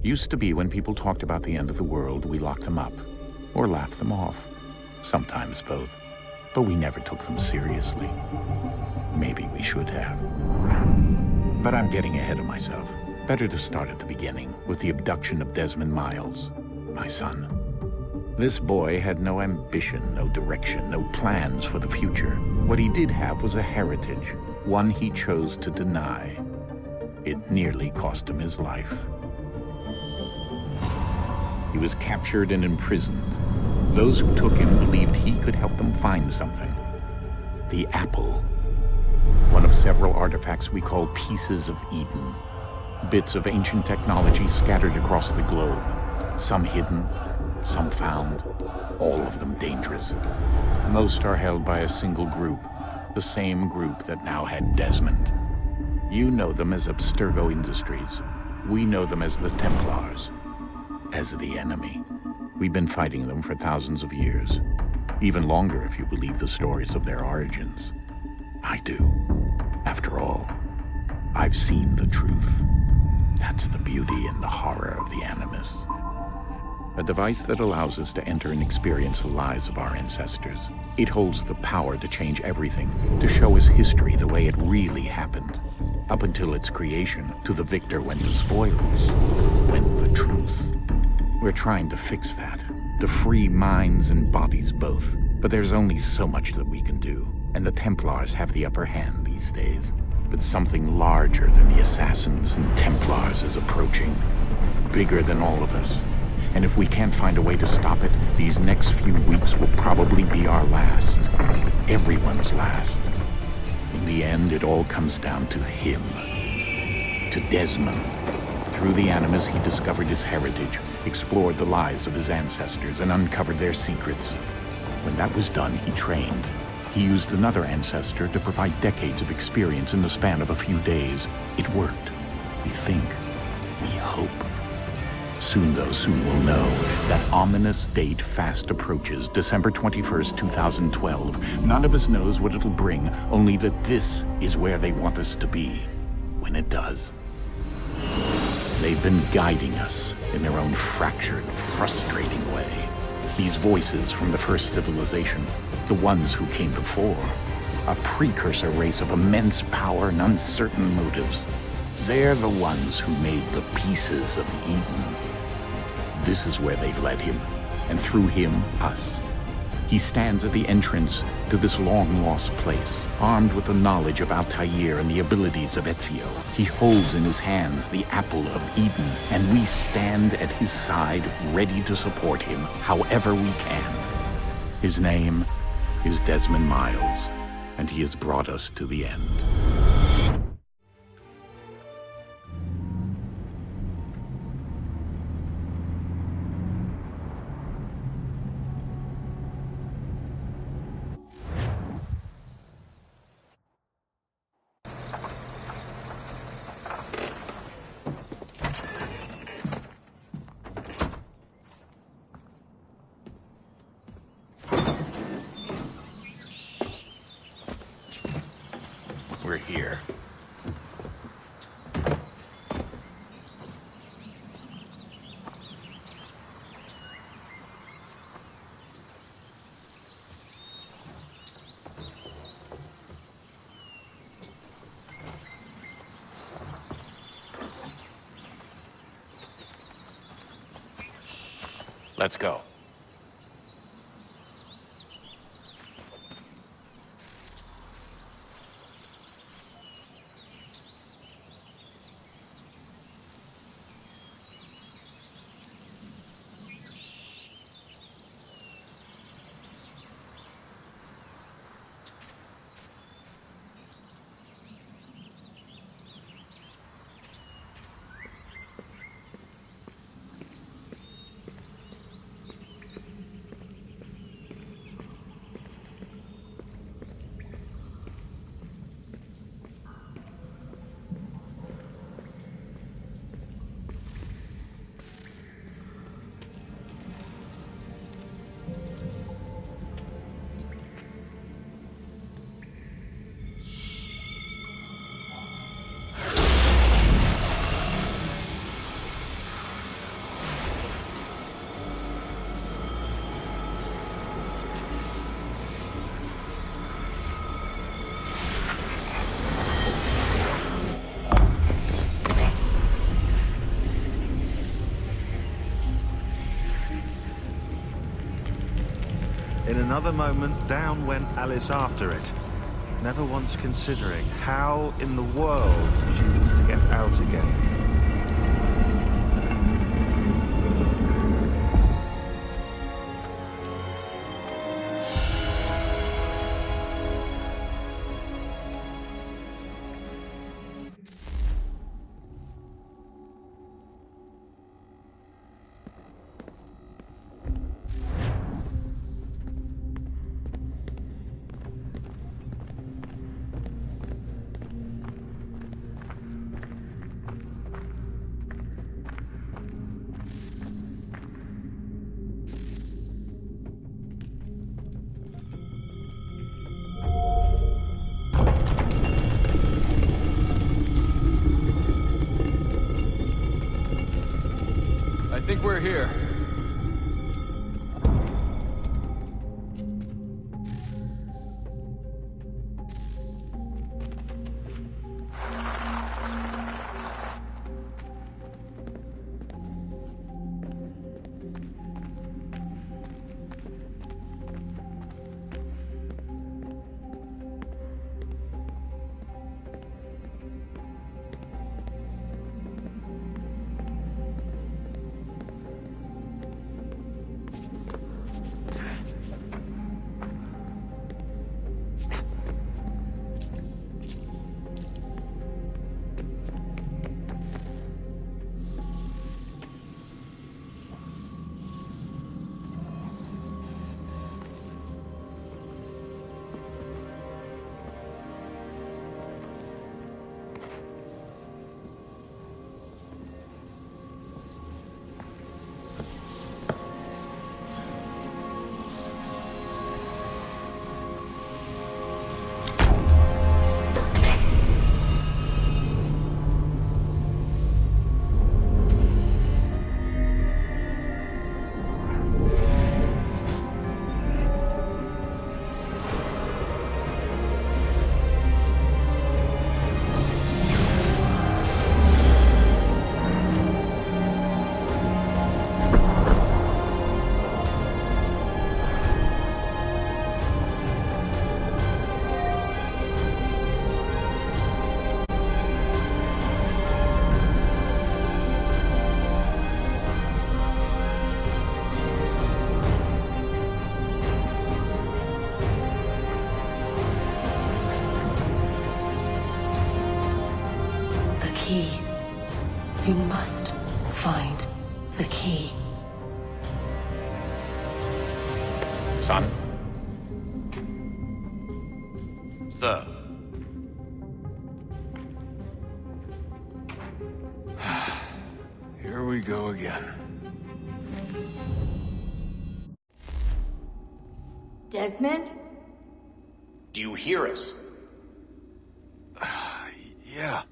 Used to be when people talked about the end of the world, we locked them up, or laughed them off. Sometimes both. But we never took them seriously. Maybe we should have. But I'm getting ahead of myself. Better to start at the beginning, with the abduction of Desmond Miles, my son. This boy had no ambition, no direction, no plans for the future. What he did have was a heritage, one he chose to deny. It nearly cost him his life. He was captured and imprisoned. Those who took him believed he could help them find something. The apple. One of several artifacts we call pieces of Eden. Bits of ancient technology scattered across the globe. Some hidden, some found, all of them dangerous. Most are held by a single group, the same group that now had Desmond. You know them as Abstergo Industries. We know them as the Templars, as the enemy. We've been fighting them for thousands of years, even longer if you believe the stories of their origins. I do. After all, I've seen the truth. That's the beauty and the horror of the Animus. A device that allows us to enter and experience the lives of our ancestors. It holds the power to change everything, to show us history the way it really happened. Up until its creation, to the victor went the spoils, went the truth. We're trying to fix that, to free minds and bodies both. But there's only so much that we can do, and the Templars have the upper hand these days. But something larger than the Assassins and Templars is approaching, bigger than all of us. And if we can't find a way to stop it, these next few weeks will probably be our last. Everyone's last. In the end, it all comes down to him. To Desmond. Through the Animus, he discovered his heritage, explored the lives of his ancestors, and uncovered their secrets. When that was done, he trained. He used another ancestor to provide decades of experience in the span of a few days. It worked. We think. We hope. Soon, though, soon we'll know. That ominous date fast approaches, December 21st, 2012. None of us knows what it'll bring, only that this is where they want us to be, when it does. They've been guiding us in their own fractured, frustrating way. These voices from the first civilization, the ones who came before, a precursor race of immense power and uncertain motives. They're the ones who made the pieces of Eden. This is where they've led him, and through him, us. He stands at the entrance to this long-lost place, armed with the knowledge of Altair and the abilities of Ezio. He holds in his hands the apple of Eden, and we stand at his side, ready to support him however we can. His name is Desmond Miles, and he has brought us to the end. We're here. Let's go. another moment, down went Alice after it, never once considering how in the world she was to get out again. I think we're here. Key. You must find the key. Son? Sir. Here we go again. Desmond? Do you hear us? Yeah.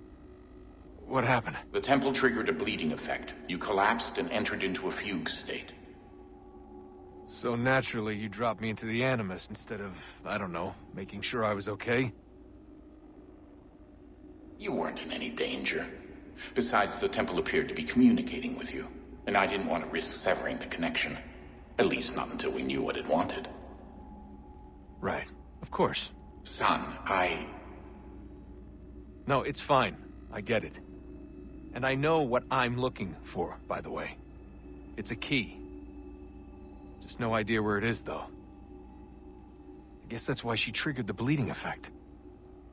What happened? The temple triggered a bleeding effect. You collapsed and entered into a fugue state. So naturally, you dropped me into the Animus instead of, I don't know, making sure I was okay? You weren't in any danger. Besides, the temple appeared to be communicating with you, and I didn't want to risk severing the connection. At least not until we knew what it wanted. Right. Of course. Son, No, it's fine. I get it. And I know what I'm looking for, by the way. It's a key. Just no idea where it is, though. I guess that's why she triggered the bleeding effect.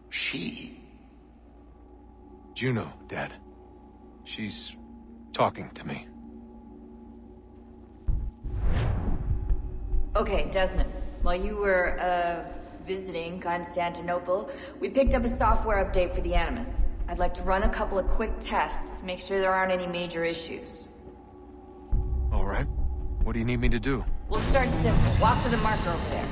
She? Juno, Dad. She's talking to me. Okay, Desmond. While you were, visiting Constantinople, we picked up a software update for the Animus. I'd like to run a couple of quick tests, make sure there aren't any major issues. All right. What do you need me to do? We'll start simple. Walk to the marker over there.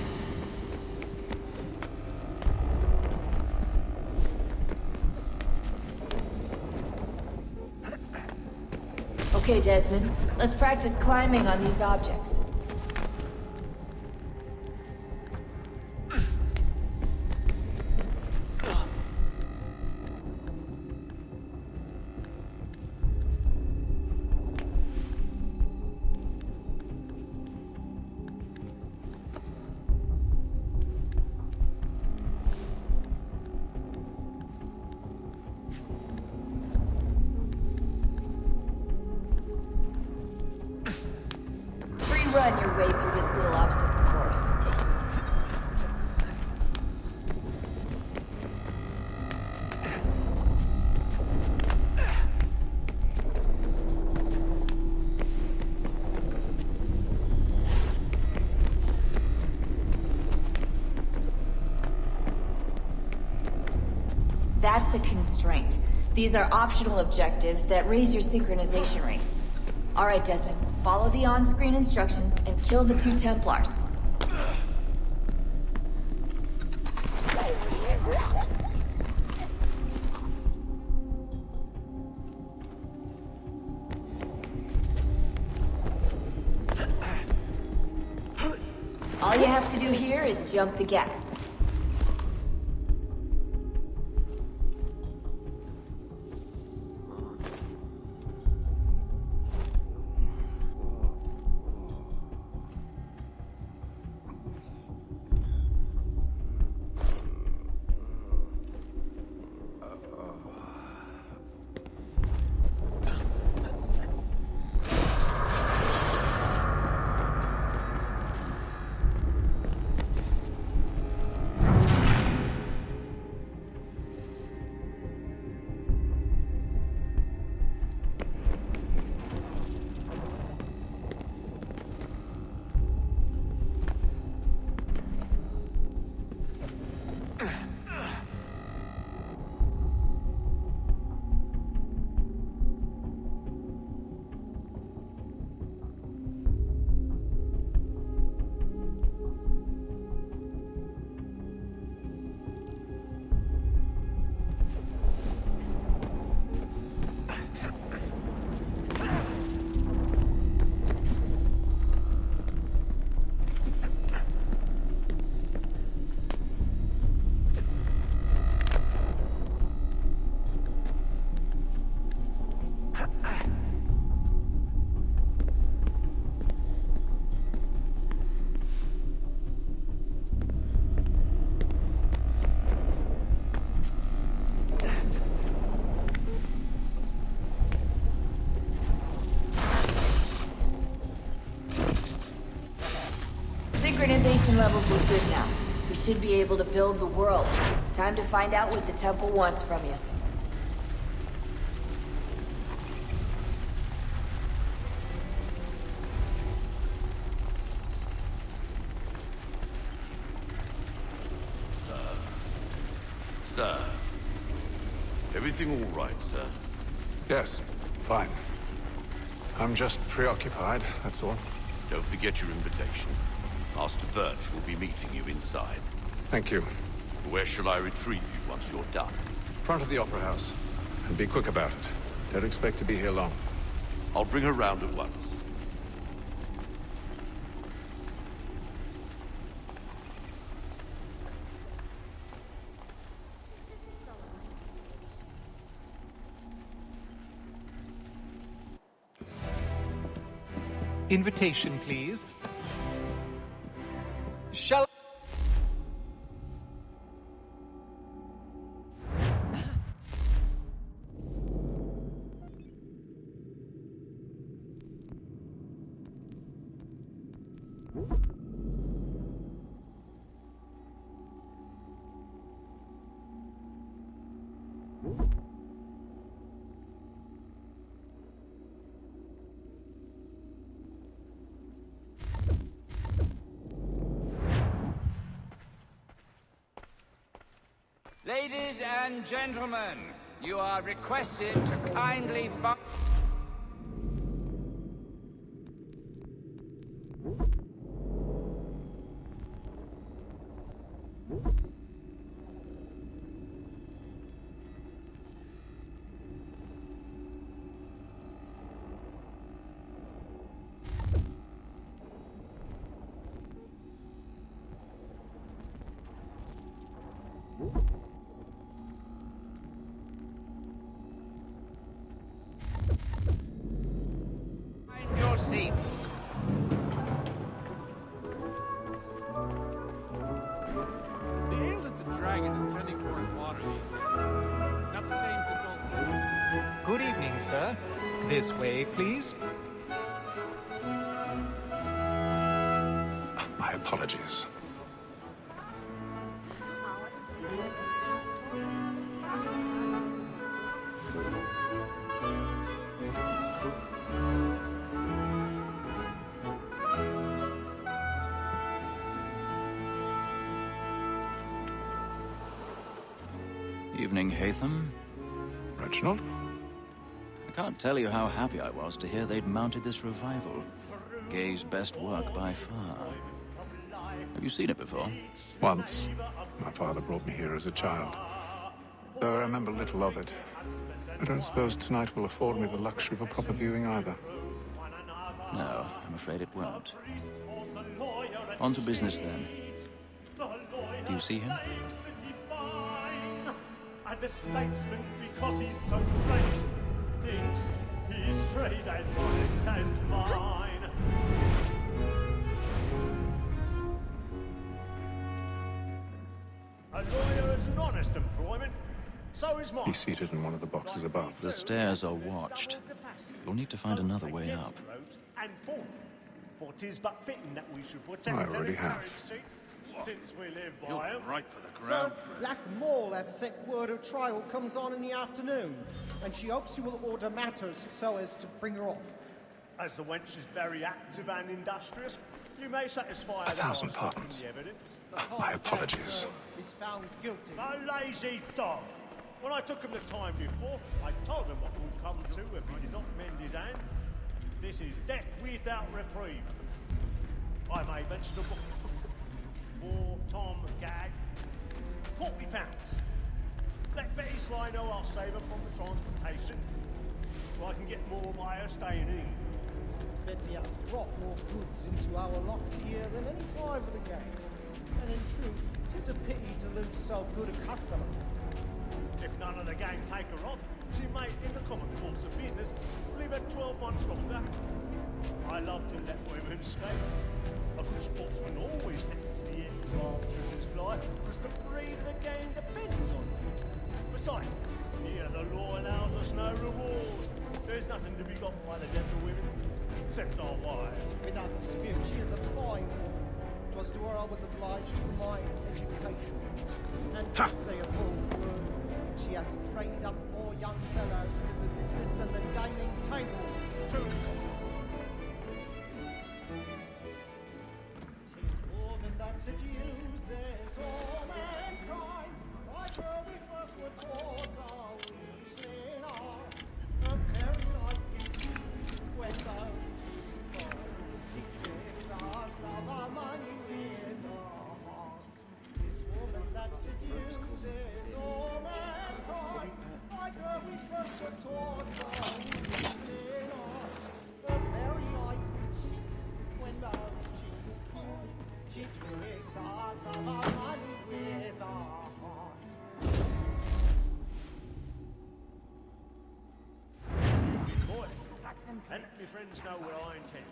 Okay, Desmond. Let's practice climbing on these objects. That's a constraint. These are optional objectives that raise your synchronization rate. Alright, Desmond. Follow the on-screen instructions and kill the 2 Templars. All you have to do here is jump the gap. Synchronization levels look good now. We should be able to build the world. Time to find out what the temple wants from you. Sir. Everything all right, sir? Yes, fine. I'm just preoccupied, that's all. Don't forget your invitation. Master Birch will be meeting you inside. Thank you. Where shall I retrieve you once you're done? Front of the Opera House. And be quick about it. Don't expect to be here long. I'll bring her round at once. Invitation, please. Shall... Ladies and gentlemen, you are requested to kindly follow. Find your seat. The ale that the dragon is tending towards water these days. Not the same since old Fletcher. Good evening, sir. This way, please. My apologies. Evening, Hatham. Reginald? I can't tell you how happy I was to hear they'd mounted this revival. Gay's best work by far. Have you seen it before? Once. My father brought me here as a child. Though I remember little of it. I don't suppose tonight will afford me the luxury of a proper viewing either. No, I'm afraid it won't. On to business then. Do you see him? And the statesman, because he's so great, thinks his trade as honest as mine. A lawyer is an honest employment, so is mine. He's seated in one of the boxes above. The stairs are watched. You'll need to find another way up. And for 'tis but fitting that we should protect I already and have. encourage streets, since we live by You're 'em. right for the So, ground. Black Mall had set word her trial comes on in the afternoon, and she hopes you will order matters so as to bring her off. As the wench is very active and industrious, you may satisfy her 1,000 that pardons. the evidence. My apologies. Is found guilty. A lazy dog. When I took him the time before, I told him what would come to if he did not mend his hand. This is death without reprieve. I made mention of for Tom Gag, £40. Let Betty Sly know I'll save her from the transportation, so I can get more by her staying in. Betty has brought more goods into our lot here than any five of the gang. And in truth, 'tis a pity to lose so good a customer. If none of the gang take her off, she may, in the common course of business, leave her 12 months longer. I love to let women escape. A good sportsman always lets the advantages fly, because the breed of the gang depends on it. Besides, here the law allows us no reward. There's nothing to be got by the death of women, except our wives. Without dispute, she is a fine woman. 'Twas to her I was obliged for my education. And to say a full word, she hath trained up more young fellows to the business than the gaming table. True. 'Tis more than that seduces all mankind. Like where we first were taught, are we in art? A very nice gift when those secrets are of our money with our hearts. 'Tis woman that seduces all mankind. Like where we first were taught, are we in art? A very nice gift when those cheeks come. She tricks us of our money with our hearts. Boy, and my friends know where I intend.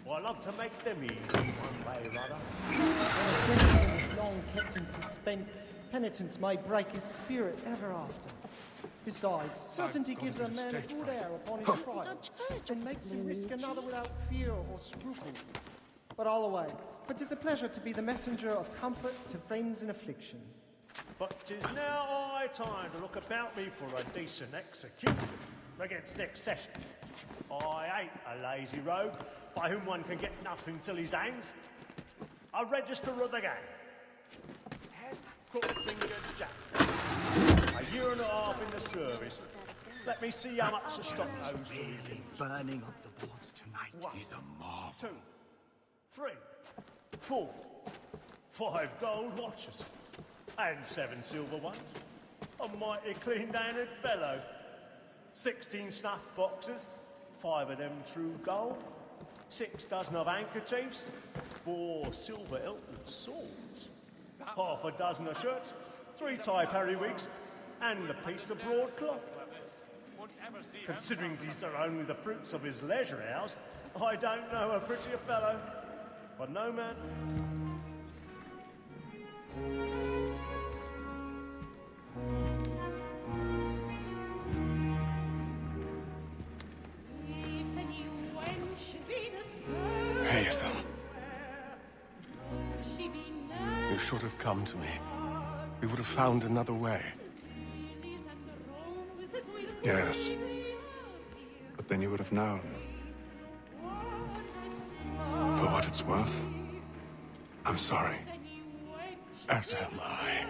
Well, I love to make them easy one way or other. When a is long kept in suspense, penitence may break his spirit ever after. Besides, certainty gives a man a good air upon his trial, and makes him risk another without fear or scruple. But all away, for 'tis a pleasure to be the messenger of comfort to friends in affliction. But 'tis now high time to look about me for a decent execution against next session. I ain't a lazy rogue by whom one can get nothing till he's hanged. A register of the gang. Crook-fingered Jack. A year and a half in the service. Let me see how much the stock owes me. Really burning up the boards tonight. He's a marvel. 2, 3, 4, 5 gold watches. And 7 silver ones. A mighty clean-handed fellow. 16 snuff boxes, 5 of them true gold, 6 dozen of handkerchiefs, 4 silver hilted swords, half a dozen of shirts, 3 tie periwigs, and a piece of broadcloth. Considering these are only the fruits of his leisure hours, I don't know a prettier fellow. But no man. Hatham. You should have come to me. We would have found another way. Yes. But then you would have known. For what it's worth, I'm sorry. As am I.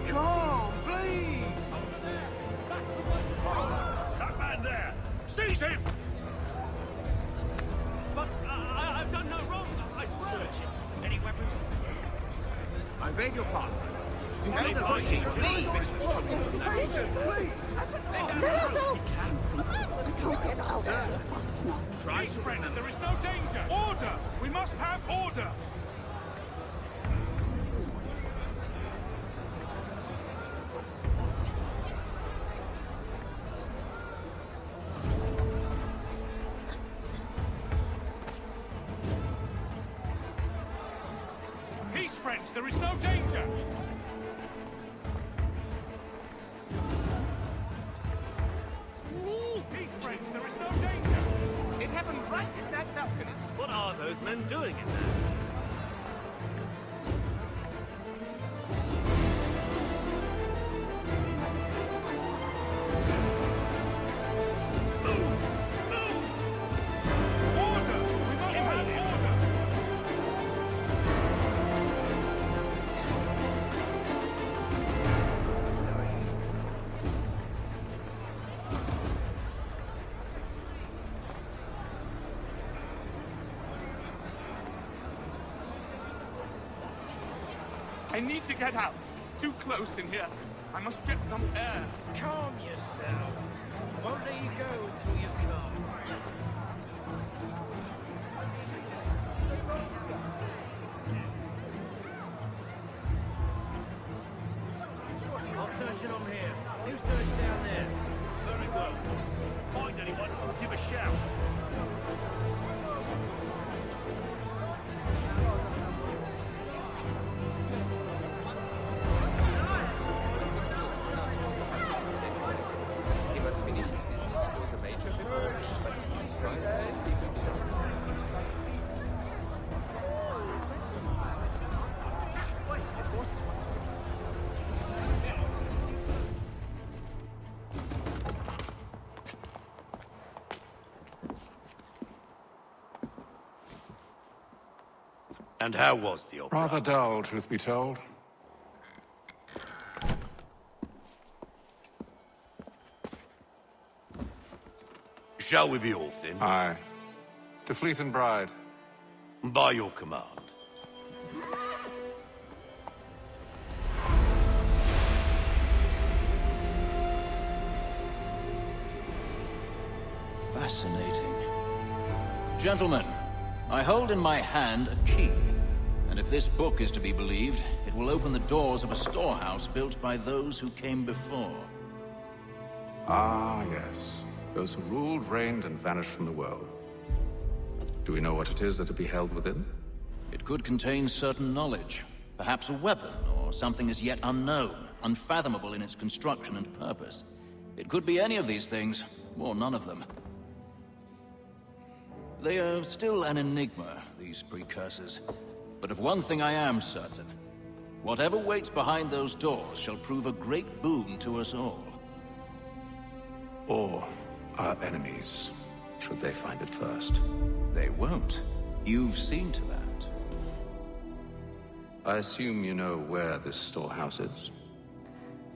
Calm, please! That man there! Seize him! But I've done no wrong. I swear. Any weapons? I beg your pardon. The Please, elder please, machine please. Try Please, friends, there is no danger. Order! We must have order! Peace, friends, there is no danger! Peace, friends, there is no danger! It happened right in that balcony. What are those men doing in there? I need to get out. It's too close in here. I must get some air. Calm yourself. Won't let you go until you come. I'll search on here. You search down there. Very well. Find anyone, give a shout. He must finish his business with a major before, but he's trying to keep himself. And how was the opera? Rather dull, truth be told. Shall we be off then? Aye. To Fleet and Bride. By your command. Fascinating. Gentlemen, I hold in my hand a key. And if this book is to be believed, it will open the doors of a storehouse built by those who came before. Ah, yes. Those who ruled, reigned, and vanished from the world. Do we know what it is that will be held within? It could contain certain knowledge. Perhaps a weapon, or something as yet unknown, unfathomable in its construction and purpose. It could be any of these things, or none of them. They are still an enigma, these precursors. But of one thing I am certain. Whatever waits behind those doors shall prove a great boon to us all. Or our enemies, should they find it first. They won't. You've seen to that. I assume you know where this storehouse is?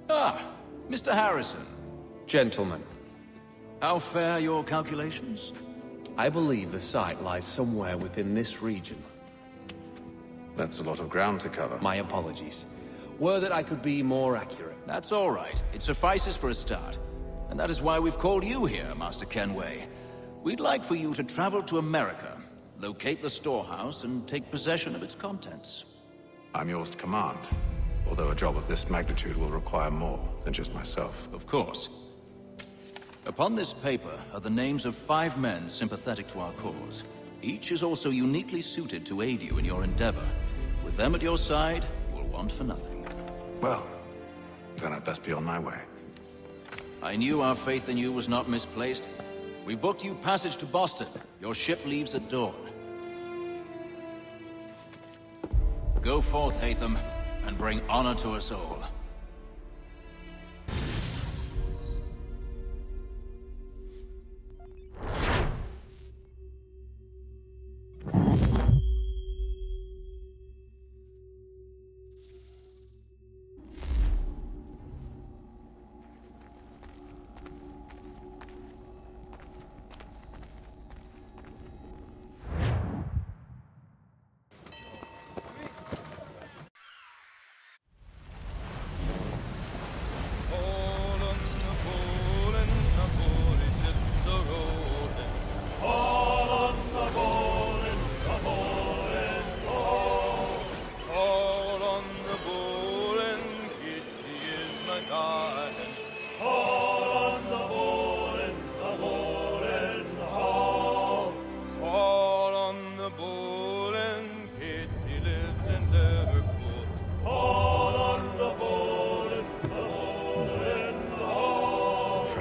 Ah, Mr. Harrison. Gentlemen. How fare your calculations? I believe the site lies somewhere within this region. That's a lot of ground to cover. My apologies. Were that I could be more accurate. That's all right. It suffices for a start. And that is why we've called you here, Master Kenway. We'd like for you to travel to America, locate the storehouse, and take possession of its contents. I'm yours to command. Although a job of this magnitude will require more than just myself. Of course. Upon this paper are the names of 5 men sympathetic to our cause. Each is also uniquely suited to aid you in your endeavor. With them at your side, we'll want for nothing. Well, then I'd best be on my way. I knew our faith in you was not misplaced. We've booked you passage to Boston. Your ship leaves at dawn. Go forth, Hatham, and bring honor to us all.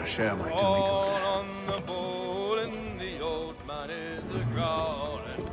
Share my Johnny good. On the bowl and the old man is a growling.